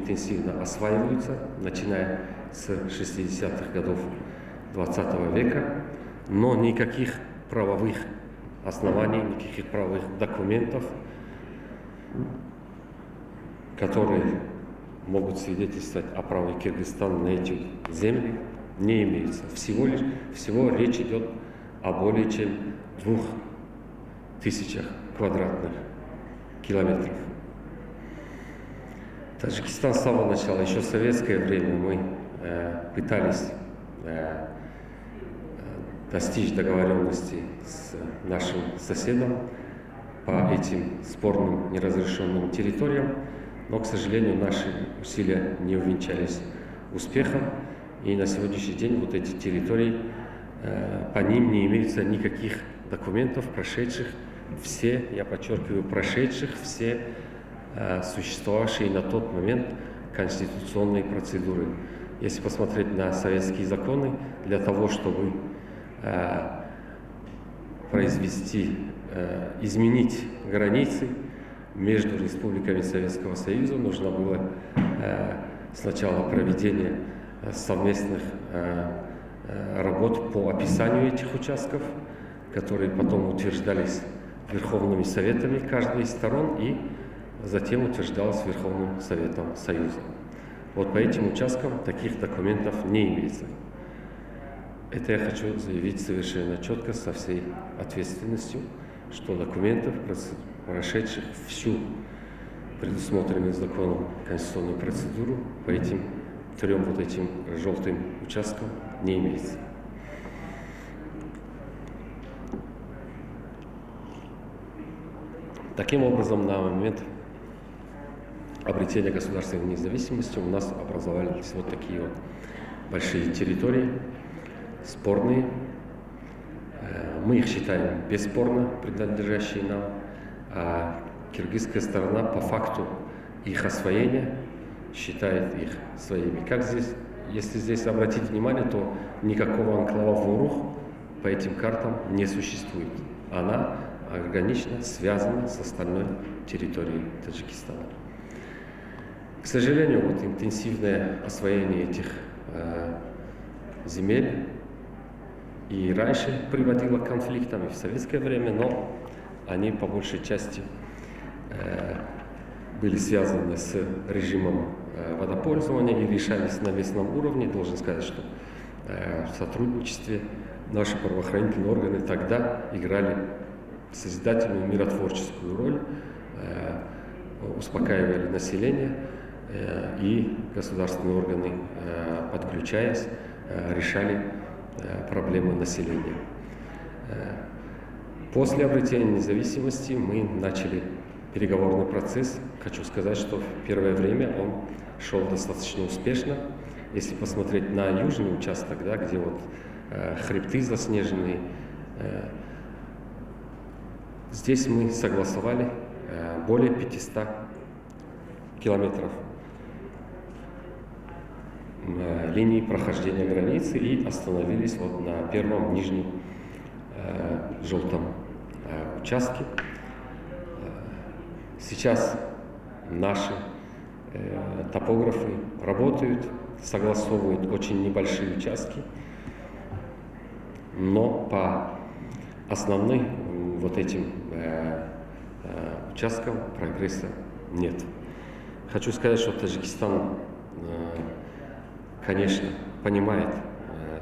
интенсивно осваиваются, начиная с 60-х годов XX века, но никаких правовых оснований, никаких правовых документов, которые могут свидетельствовать о праве Кыргызстана на эти земли, не имеется. Всего речь идет о более чем 2000 квадратных километров. Таджикистан с самого начала, еще в советское время, мы пытались достичь договоренности с нашим соседом по этим спорным неразрешенным территориям, но, к сожалению, наши усилия не увенчались успехом, и на сегодняшний день вот эти территории, по ним не имеется никаких документов, прошедших все, я подчеркиваю, прошедших все существовавшие на тот момент конституционные процедуры. Если посмотреть на советские законы, для того, чтобы изменить границы между республиками Советского Союза, нужно было сначала проведение совместных работ по описанию этих участков, которые потом утверждались Верховными Советами каждой из сторон и затем утверждалось Верховным Советом Союза. Вот по этим участкам таких документов не имеется. Это я хочу заявить совершенно четко, со всей ответственностью, что документов, прошедших всю предусмотренную законом конституционную процедуру, по этим трем вот этим желтым участкам не имеется. Таким образом, на момент обретения государственной независимости у нас образовались вот такие вот большие территории, спорные. Мы их считаем бесспорно принадлежащие нам, а киргизская сторона по факту их освоения считает их своими. Как здесь, если здесь обратить внимание, то никакого анклава Вурух по этим картам не существует. Она органично связана с остальной территорией Таджикистана. К сожалению, вот интенсивное освоение этих земель и раньше приводило к конфликтам и в советское время, но они по большей части были связаны с режимом водопользования и решались на местном уровне. Должен сказать, что в сотрудничестве наши правоохранительные органы тогда играли созидательную миротворческую роль, успокаивали население, и государственные органы, подключаясь, решали проблемы населения. После обретения независимости мы начали переговорный процесс. Хочу сказать, что в первое время он шел достаточно успешно. Если посмотреть на южный участок, да, где вот хребты заснеженные, здесь мы согласовали более 500 километров линии прохождения границы и остановились вот на первом нижнем желтом участке. Сейчас наши топографы работают, согласовывают очень небольшие участки, но по основным вот этим участкам прогресса нет. Хочу сказать, что Таджикистан, конечно, понимает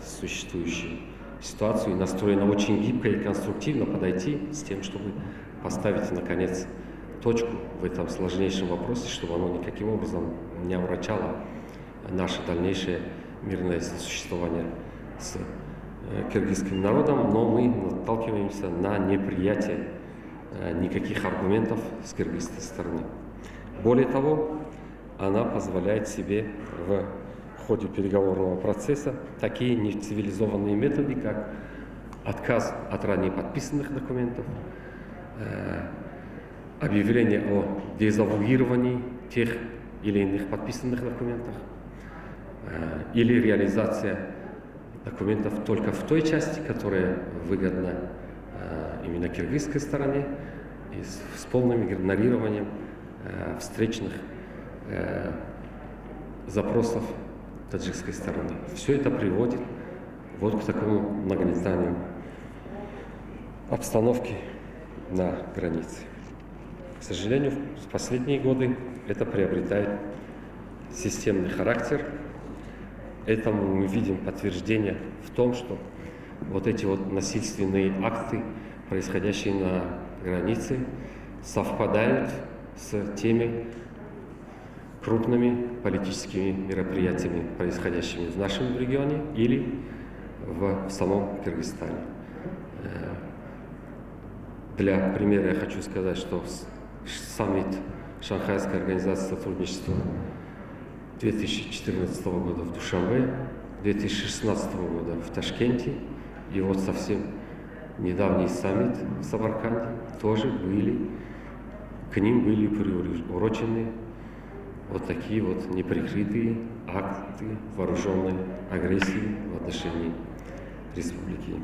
существующую ситуацию и настроена очень гибко и конструктивно подойти с тем, чтобы поставить, наконец, точку в этом сложнейшем вопросе, чтобы оно никаким образом не омрачало наше дальнейшее мирное сосуществование с киргизским народом, но мы наталкиваемся на неприятие никаких аргументов с киргизской стороны. Более того, она позволяет себе в ходе переговорного процесса такие нецивилизованные методы, как отказ от ранее подписанных документов, объявление о дезавуировании тех или иных подписанных документов или реализация документов только в той части, которая выгодна именно киргизской стороне, и с полным игнорированием встречных запросов таджикской стороны. Все это приводит вот к такому нагнетанию обстановки на границе. К сожалению, в последние годы это приобретает системный характер. Этому мы видим подтверждение в том, что вот эти вот насильственные акты, происходящие на границе, совпадают с теми крупными политическими мероприятиями, происходящими в нашем регионе или в самом Кыргызстане. Для примера я хочу сказать, что саммит Шанхайской организации сотрудничества 2014 года в Душанбе, 2016 года в Ташкенте и вот совсем недавний саммит в Самарканде тоже к ним были приурочены вот такие вот неприкрытые акты вооруженной агрессии в отношении Республики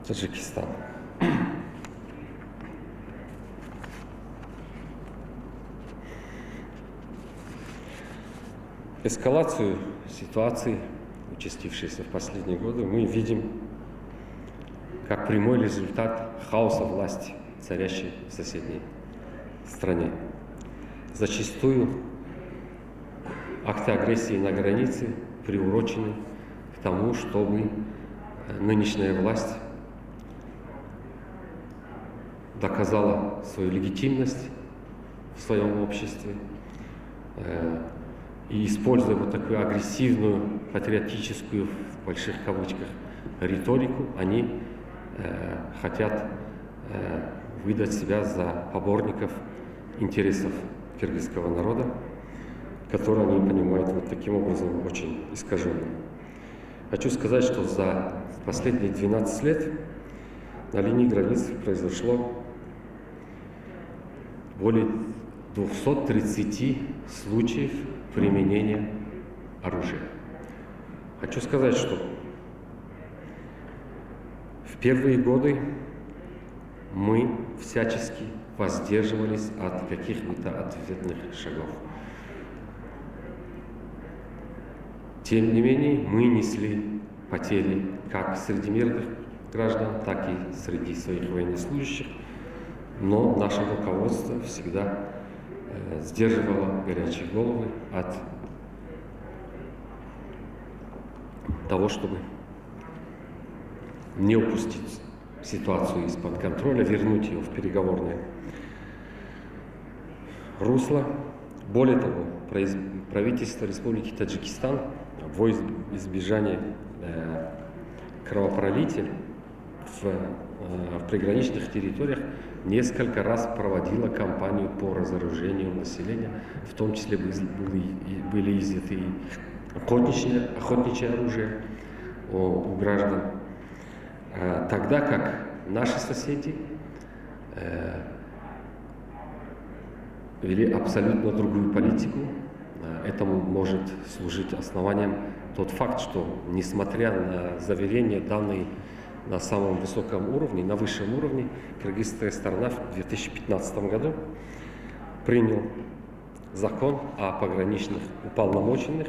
Таджикистан. Эскалацию ситуации, участившейся в последние годы, мы видим как прямой результат хаоса власти, царящей в соседней стране. Зачастую акты агрессии на границе приурочены к тому, чтобы нынешняя власть доказала свою легитимность в своем обществе и, используя вот такую агрессивную, патриотическую, в больших кавычках, риторику, они хотят выдать себя за поборников интересов кыргызского народа, которые они понимают вот таким образом очень искаженно. Хочу сказать, что за последние 12 лет на линии границы произошло более 230 случаев применения оружия. Хочу сказать, что в первые годы мы всячески воздерживались от каких-то ответных шагов. Тем не менее, мы несли потери как среди мирных граждан, так и среди своих военнослужащих, но наше руководство всегда сдерживало горячие головы от того, чтобы не упустить ситуацию из-под контроля, вернуть ее в переговорное русло. Более того, правительство Республики Таджикистан во избежание кровопролития в приграничных территориях несколько раз проводила кампанию по разоружению населения, в том числе были изъяты охотничье оружие у граждан. Тогда как наши соседи вели абсолютно другую политику. Этому может служить основанием тот факт, что, несмотря на заверения, данные на самом высоком уровне, на высшем уровне, кыргызская сторона в 2015 году принял закон о пограничных уполномоченных,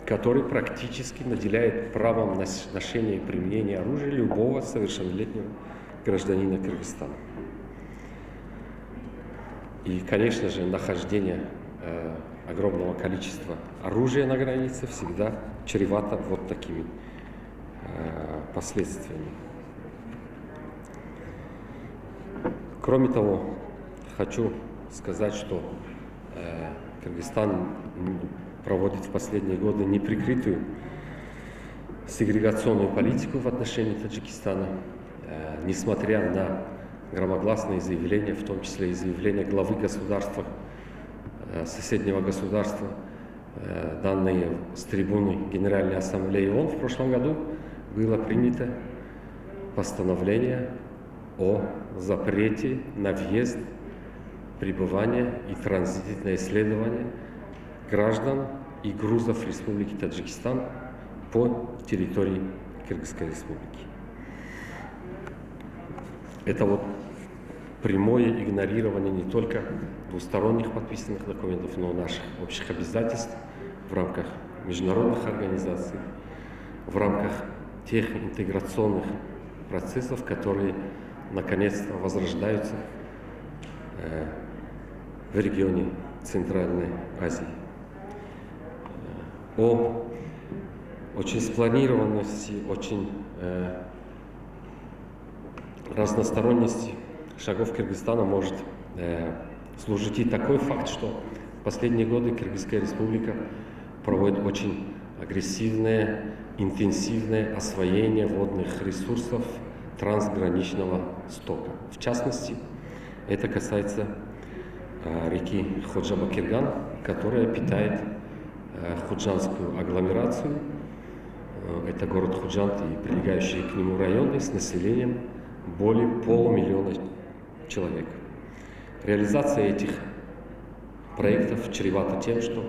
который практически наделяет правом ношения и применения оружия любого совершеннолетнего гражданина Кыргызстана. И, конечно же, нахождение огромного количества оружия на границе всегда чревато вот такими последствиями. Кроме того, хочу сказать, что Кыргызстан проводит в последние годы неприкрытую сегрегационную политику в отношении Таджикистана, несмотря на громогласные заявления, в том числе и заявления главы государства, соседнего государства, данные с трибуны Генеральной Ассамблеи ООН в прошлом году, было принято постановление о запрете на въезд, пребывание и транзитное исследование граждан и грузов Республики Таджикистан по территории Кыргызской Республики. Это вот прямое игнорирование не только двусторонних подписанных документов, но наших общих обязательств в рамках международных организаций, в рамках тех интеграционных процессов, которые наконец-то возрождаются в регионе Центральной Азии. О очень спланированности, очень разносторонности шагов Кыргызстана может служить и такой факт, что в последние годы Кыргызская республика проводит очень агрессивное, интенсивное освоение водных ресурсов трансграничного стока. В частности, это касается реки Ходжаба-Кирган, которая питает худжанскую агломерацию. Это город Худжант и прилегающие к нему районы с населением более 500 000 человек. Реализация этих проектов чревата тем, что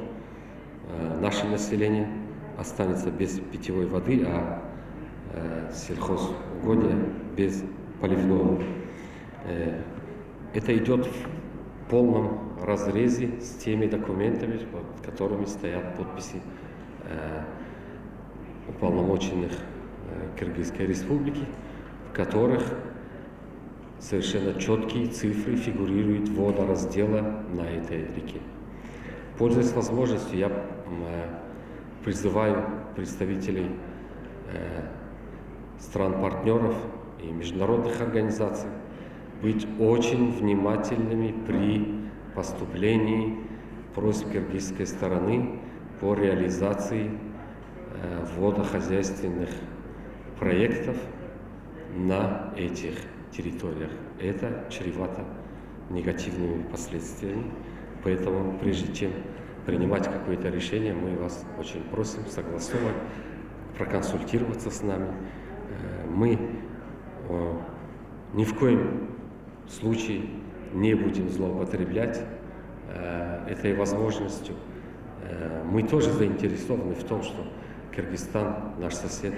наше население останется без питьевой воды, а сельхозугодия без поливного. Это идет в полном разрезе с теми документами, под которыми стоят подписи уполномоченных Кыргызской республики, в которых совершенно четкие цифры фигурируют водораздела на этой реке. Пользуясь возможностью, я призываю представителей стран-партнеров и международных организаций быть очень внимательными при поступлении просьб кыргызской стороны по реализации водохозяйственных проектов на этих территориях. Это чревато негативными последствиями. Поэтому, прежде чем принимать какое-то решение, мы вас очень просим согласовать, проконсультироваться с нами. Мы ни в коем случае не будем злоупотреблять этой возможностью. Мы тоже заинтересованы в том, что Кыргызстан, наш сосед,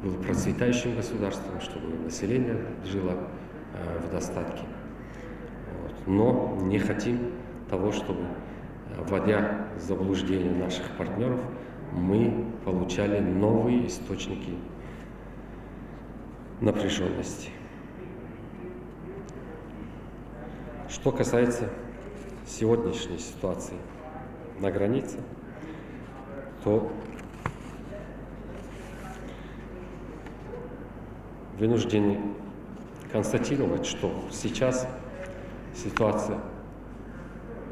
был процветающим государством, чтобы население жило в достатке. Но не хотим того, чтобы, вводя в заблуждение наших партнеров, мы получали новые источники напряженности. Что касается сегодняшней ситуации на границе, то вынуждены констатировать, что сейчас ситуация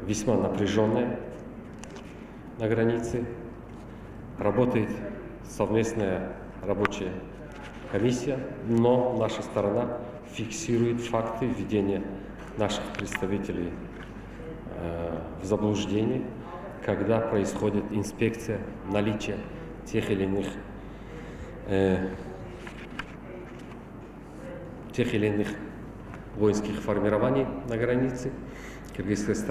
весьма напряженная на границе. Работает совместная рабочая комиссия, но наша сторона фиксирует факты введения наших представителей в заблуждение, когда происходит инспекция наличия тех или иных воинских формирований на границе. Кыргызская сторона